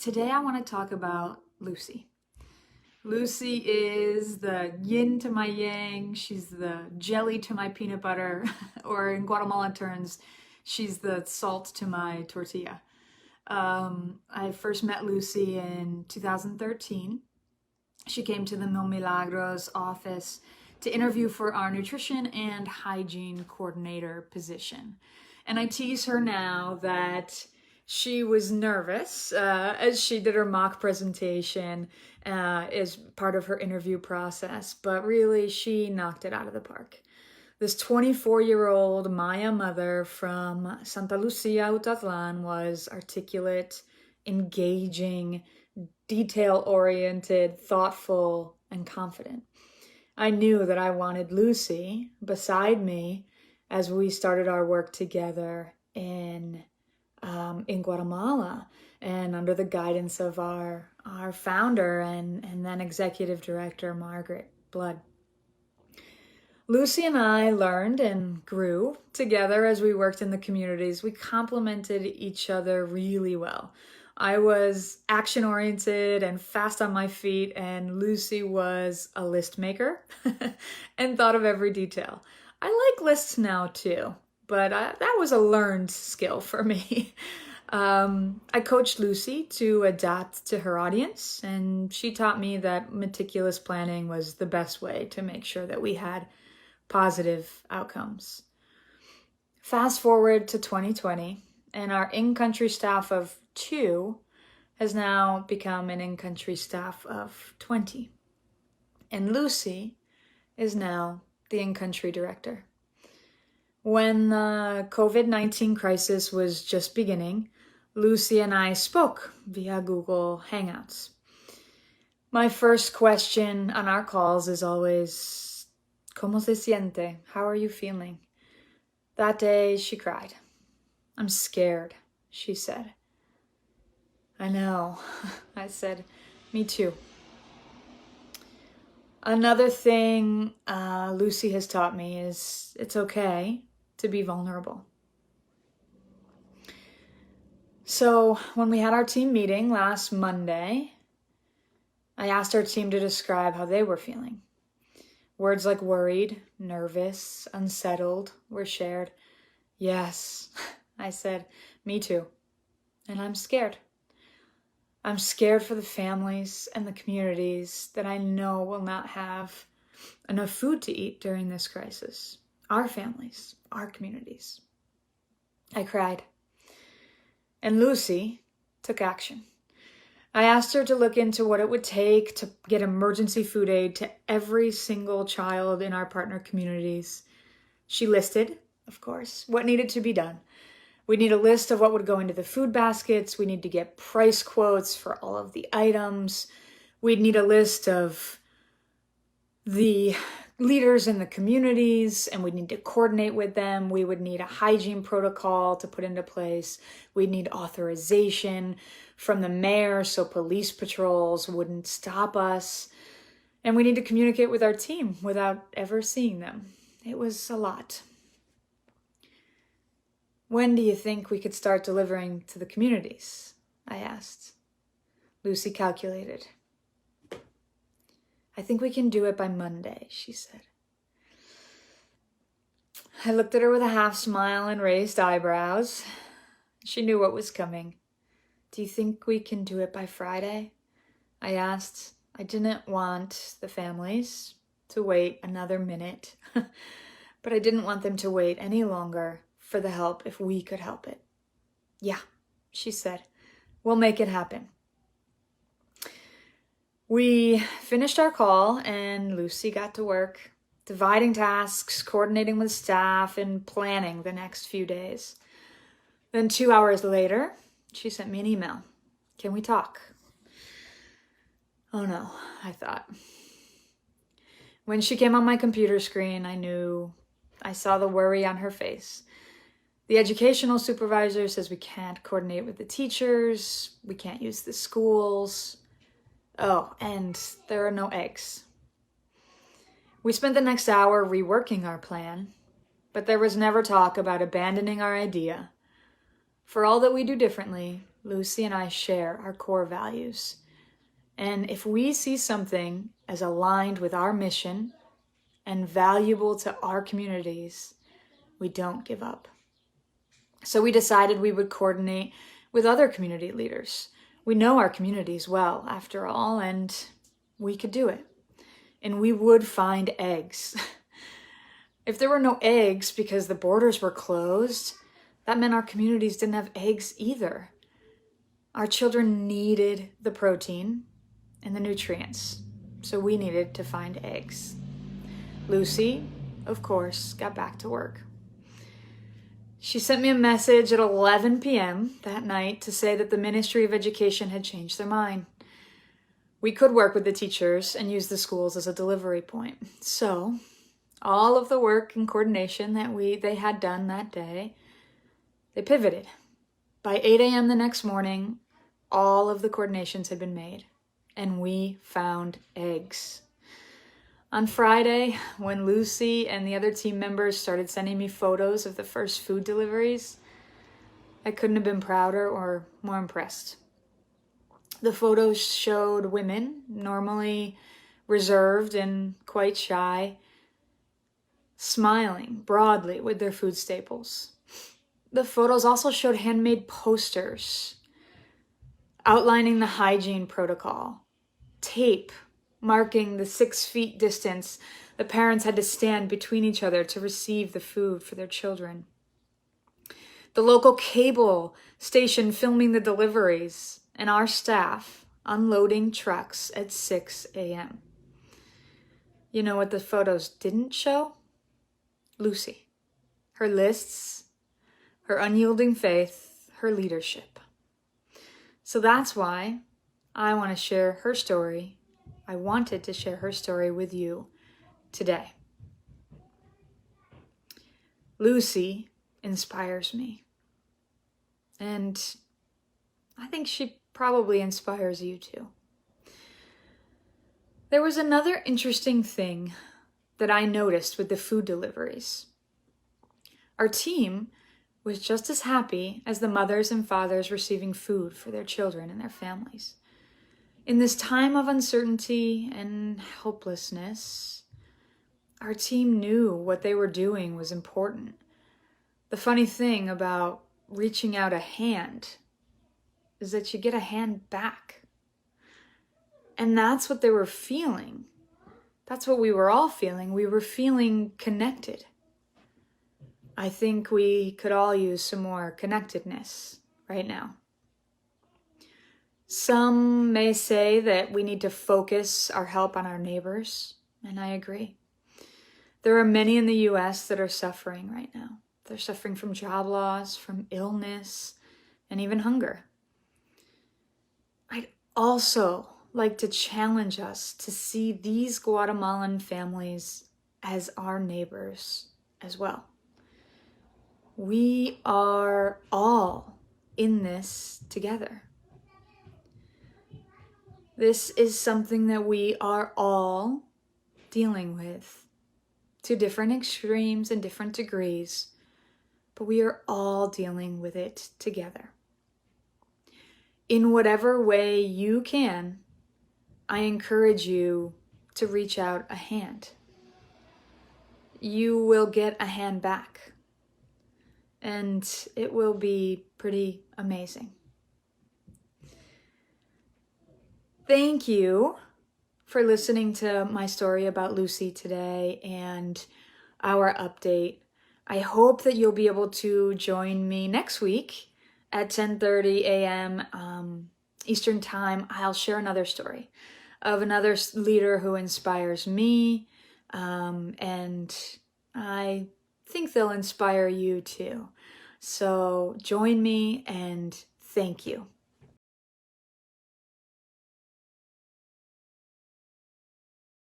Today I want to talk about Lucy. Lucy is the yin to my yang, she's the jelly to my peanut butter, or in Guatemala terms, she's the salt to my tortilla. I first met Lucy in 2013. She came to the Milagros office to interview for our nutrition and hygiene coordinator position. And I tease her now that she was nervous as she did her mock presentation as part of her interview process, but really she knocked it out of the park. This 24-year-old Maya mother from Santa Lucia, Utatlan, was articulate, engaging, detail-oriented, thoughtful, and confident. I knew that I wanted Lucy beside me as we started our work together in Guatemala and under the guidance of our founder and then executive director, Margaret Blood. Lucy and I learned and grew together as we worked in the communities. We complemented each other really well. I was action-oriented and fast on my feet, and Lucy was a list maker and thought of every detail. I like lists now too, but that was a learned skill for me. I coached Lucy to adapt to her audience, and she taught me that meticulous planning was the best way to make sure that we had positive outcomes. Fast forward to 2020, and our in-country staff of 2 has now become an in-country staff of 20. And Lucy is now the in-country director. When the COVID-19 crisis was just beginning, Lucy and I spoke via Google Hangouts. My first question on our calls is always, ¿Cómo se siente? How are you feeling? That day, she cried. I'm scared, she said. I know, I said, me too. Another thing Lucy has taught me is it's okay to be vulnerable. So when we had our team meeting last Monday, I asked our team to describe how they were feeling. Words like worried, nervous, unsettled were shared. Yes, I said, me too. And I'm scared. I'm scared for the families and the communities that I know will not have enough food to eat during this crisis. Our families, our communities. I cried. And Lucy took action. I asked her to look into what it would take to get emergency food aid to every single child in our partner communities. She listed, of course, what needed to be done. We need a list of what would go into the food baskets. We need to get price quotes for all of the items. We'd need a list of the leaders in the communities, and we'd need to coordinate with them. We would need a hygiene protocol to put into place. We'd need authorization from the mayor so police patrols wouldn't stop us. And we need to communicate with our team without ever seeing them. It was a lot. When do you think we could start delivering to the communities? I asked. Lucy calculated. I think we can do it by Monday, she said. I looked at her with a half smile and raised eyebrows. She knew what was coming. Do you think we can do it by Friday? I asked. I didn't want the families to wait another minute, but I didn't want them to wait any longer for the help if we could help it. Yeah, she said. We'll make it happen. We finished our call and Lucy got to work, dividing tasks, coordinating with staff, and planning the next few days. Then 2 hours later, she sent me an email. Can we talk? Oh no, I thought. When she came on my computer screen, I saw the worry on her face. The educational supervisor says we can't coordinate with the teachers, we can't use the schools. Oh, and there are no eggs. We spent the next hour reworking our plan, but there was never talk about abandoning our idea. For all that we do differently, Lucy and I share our core values. And if we see something as aligned with our mission and valuable to our communities, we don't give up. So we decided we would coordinate with other community leaders. We know our communities well, after all, and we could do it. And we would find eggs. If there were no eggs because the borders were closed, that meant our communities didn't have eggs either. Our children needed the protein and the nutrients, so we needed to find eggs. Lucy, of course, got back to work. She sent me a message at 11 p.m. that night to say that the Ministry of Education had changed their mind. We could work with the teachers and use the schools as a delivery point. So, all of the work and coordination that they had done that day, they pivoted. By 8 a.m. the next morning, all of the coordinations had been made, and we found eggs. On Friday, when Lucy and the other team members started sending me photos of the first food deliveries, I couldn't have been prouder or more impressed. The photos showed women, normally reserved and quite shy, smiling broadly with their food staples. The photos also showed handmade posters outlining the hygiene protocol, tape marking the 6 feet distance the parents had to stand between each other to receive the food for their children. The local cable station filming the deliveries, and our staff unloading trucks at 6 a.m. You know what the photos didn't show? Lucy. Her lists, her unyielding faith, her leadership. So that's why I want to share her story. I wanted to share her story with you today. Lucy inspires me. And I think she probably inspires you too. There was another interesting thing that I noticed with the food deliveries. Our team was just as happy as the mothers and fathers receiving food for their children and their families. In this time of uncertainty and helplessness, our team knew what they were doing was important. The funny thing about reaching out a hand is that you get a hand back. And that's what they were feeling. That's what we were all feeling. We were feeling connected. I think we could all use some more connectedness right now. Some may say that we need to focus our help on our neighbors, and I agree. There are many in the U.S. that are suffering right now. They're suffering from job loss, from illness, and even hunger. I'd also like to challenge us to see these Guatemalan families as our neighbors as well. We are all in this together. This is something that we are all dealing with to different extremes and different degrees, but we are all dealing with it together. In whatever way you can, I encourage you to reach out a hand. You will get a hand back, and it will be pretty amazing. Thank you for listening to my story about Lucy today and our update. I hope that you'll be able to join me next week at 10:30 a.m. Eastern Time. I'll share another story of another leader who inspires me, and I think they'll inspire you too. So join me, and thank you.